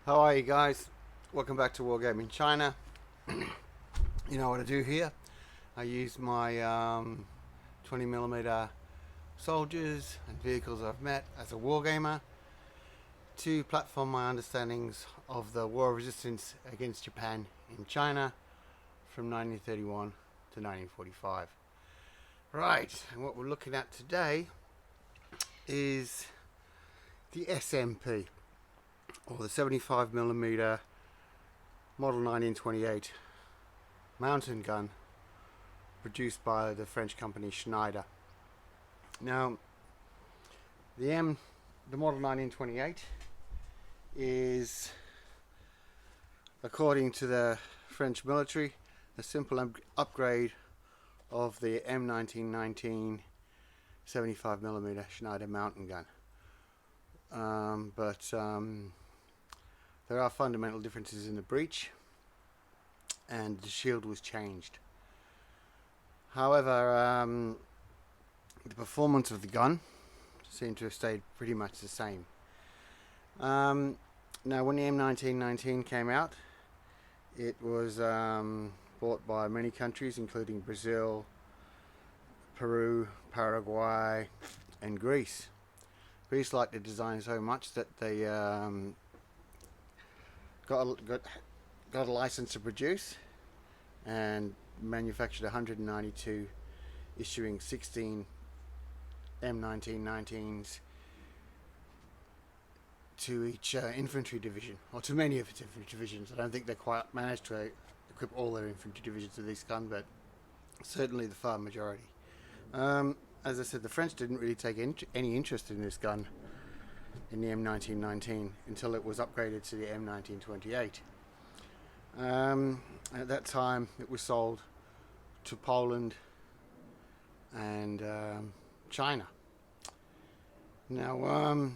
How are you guys? Welcome back to Wargaming China. You know what I do here. I use my 20mm soldiers and vehicles I've met as a wargamer to platform my understandings of the war of resistance against Japan in China from 1931 to 1945. Right, and what we're looking at today is the SMP, or the 75mm Model 1928 mountain gun produced by the French company Schneider. Now, the Model 1928 is, according to the French military, a simple upgrade of the M1919 75mm Schneider mountain gun. But there are fundamental differences in the breech, and the shield was changed. However, the performance of the gun seemed to have stayed pretty much the same. Now, when the M1919 came out, it was bought by many countries, including Brazil, Peru, Paraguay, and Greece. Greece liked the design so much that they got a license to produce and manufactured 192, issuing 16 M1919s to each infantry division, or to many of its infantry divisions. I don't think they quite managed to equip all their infantry divisions with this gun, but certainly the far majority. As I said, the French didn't really take any interest in this gun in the M1919 until it was upgraded to the M1928. At that time, it was sold to Poland and China. Now,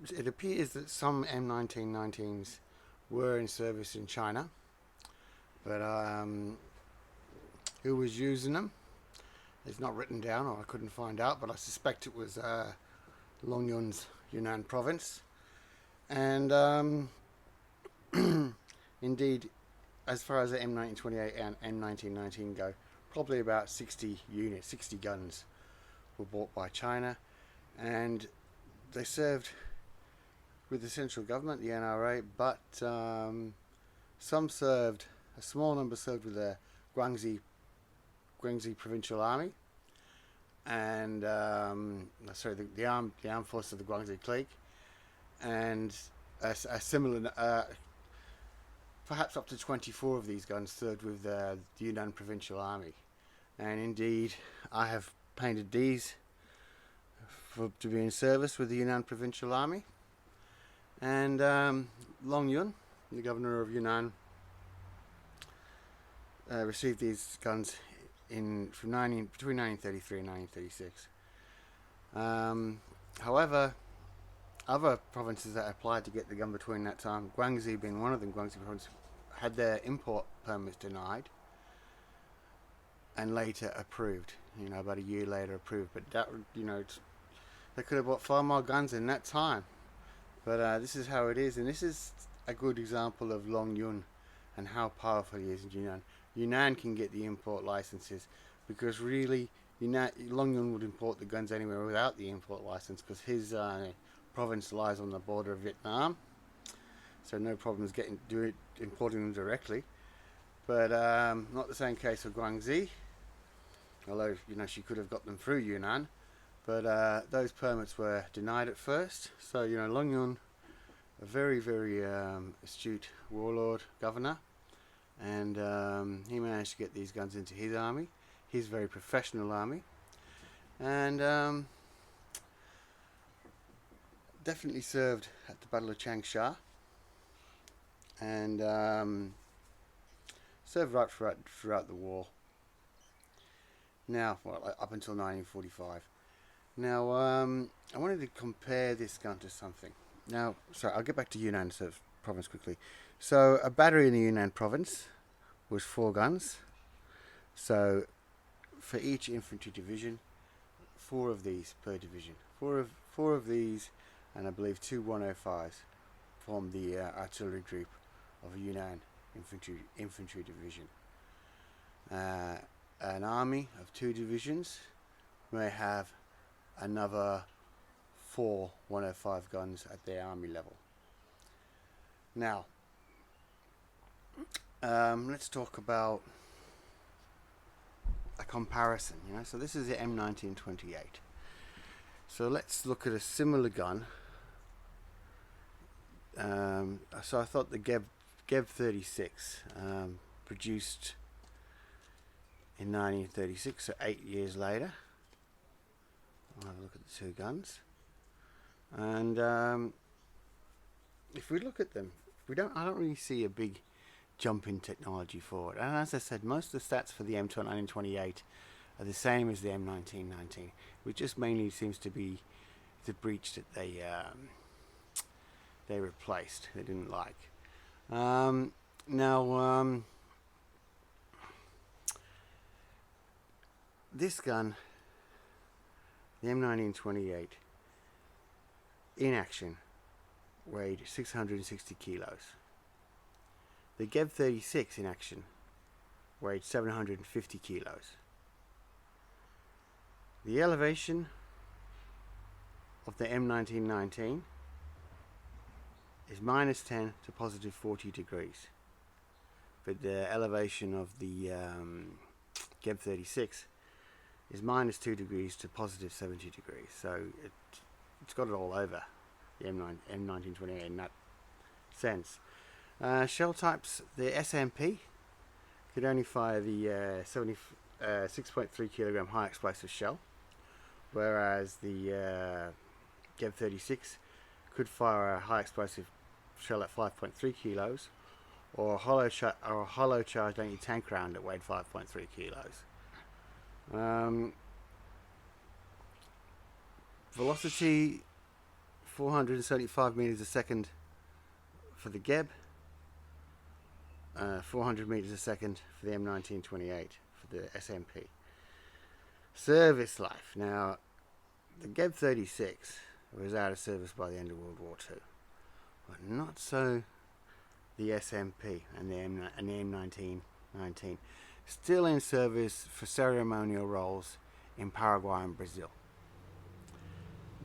it appears that some M1919s were in service in China, but who was using them? It's not written down, or I couldn't find out, but I suspect it was Longyun's Yunnan province. And indeed, as far as the M1928 and M1919 go, probably about 60 units, 60 guns were bought by China, and they served with the central government, the NRA, but some served, a small number served with the Guangxi Provincial Army, and the armed forces of the Guangxi clique, and a similar, perhaps up to 24 of these guns served with the Yunnan Provincial Army. And indeed, I have painted these to be in service with the Yunnan Provincial Army. And Longyun, the governor of Yunnan, received these guns between 1933 and 1936. However, other provinces that applied to get the gun between that time, Guangxi being one of them, Guangxi province, had their import permits denied and later approved. About a year later approved. But that, they could have bought far more guns in that time. But this is how it is, and this is a good example of Longyun and how powerful he is in Yunnan. Yunnan can get the import licenses because really Longyun would import the guns anywhere without the import license, because his province lies on the border of Vietnam, so no problems importing them directly. But not the same case for Guangxi, although she could have got them through Yunnan, but those permits were denied at first. So Longyun, a very, very astute warlord governor, and he managed to get these guns into his army, his very professional army, and definitely served at the Battle of Changsha, and served right throughout the war. Now, up until 1945. Now, I wanted to compare this gun to something. Now, sorry, I'll get back to Yunnan province quickly. So, a battery in the Yunnan province was 4 guns. So, for each infantry division, 4 of these per division. Four of these, and I believe 2 105s formed the artillery group of a Yunnan infantry division. An army of 2 divisions may have another 4 105 guns at their army level. Now, let's talk about a comparison. So this is the M1928. So let's look at a similar gun. So I thought the Geb 36, produced in 1936, so 8 years later. I'll have a look at the 2 guns, and if we look at them, I don't really see a big jump in technology forward. And as I said, most of the stats for the M1928 are the same as the M1919, which just mainly seems to be the breech that they replaced. They didn't like. Now, this gun, the M1928, in action, weighed 660 kilos. The Geb 36 in action weighed 750 kilos. The elevation of the M1919 is -10 to +40 degrees, but the elevation of the Geb 36 is -2 degrees to +70 degrees. So it's got it all over the M1928 in that sense. Shell types: the SMP could only fire the 6.3 kilogram high explosive shell, whereas the Geb 36 could fire a high explosive shell at 5.3 kilos, or a hollow charged anti-tank round that weighed 5.3 kilos. Velocity 475 meters a second for the Geb, 400 meters a second for the M1928 for the SMP. Service life. Now, the Geb 36 was out of service by the end of World War II, but not so the SMP and the M1919. Still in service for ceremonial roles in Paraguay and Brazil.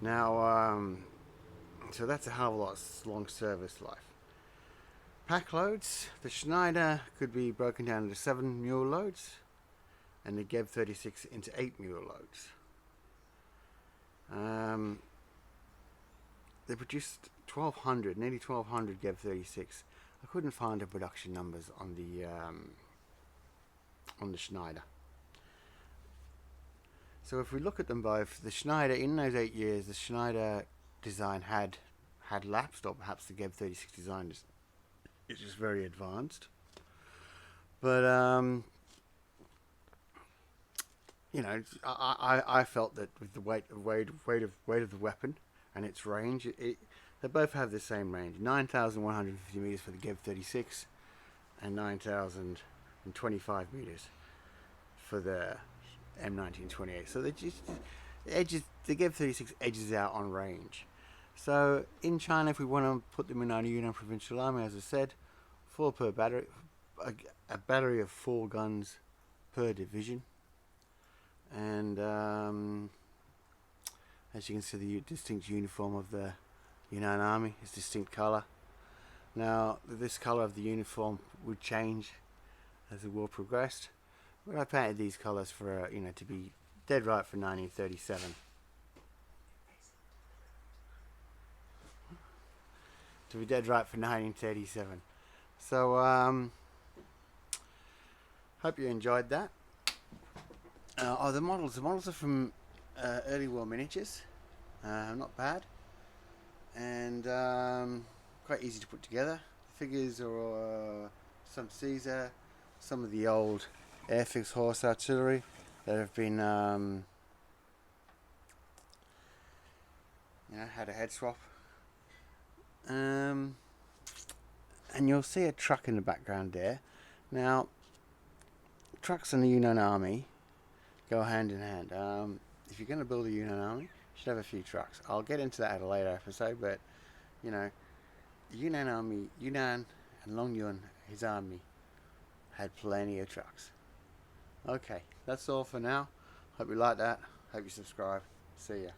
Now, so that's a hell of a lot long service life. Pack loads: the Schneider could be broken down into 7 mule loads, and the Geb 36 into 8 mule loads. They produced 1,200, nearly 1,200 Geb 36. I couldn't find the production numbers on the Schneider. So if we look at them both, the Schneider, in those 8 years, the Schneider design had lapsed, or perhaps the Geb 36 design is just very advanced. But I felt that with the weight of the weapon and its range, they both have the same range: 9,150 meters for the Geb 36 and 9,025 meters for the M1928. So they just the Geb 36 edges out on range. So in China, if we want to put them in our Yunnan Provincial Army, as I said, 4 per battery, a battery of 4 guns per division. And as you can see, the distinct uniform of the Yunnan Army is distinct colour. Now, this colour of the uniform would change as the war progressed, but I painted these colours for to be dead right for 1937. To be dead right for 1937. So, hope you enjoyed that. The models are from Early War Miniatures. Not bad, and quite easy to put together. The figures are some Caesar, some of the old Airfix horse artillery that have been had a head swap. And you'll see a truck in the background there. Now, trucks and the Yunnan Army go hand in hand. If you're going to build a Yunnan Army, you should have a few trucks. I'll get into that at a later episode, but Yunnan and Long Yun, his army, had plenty of trucks. Okay, that's all for now. Hope you like that. Hope you subscribe. See ya.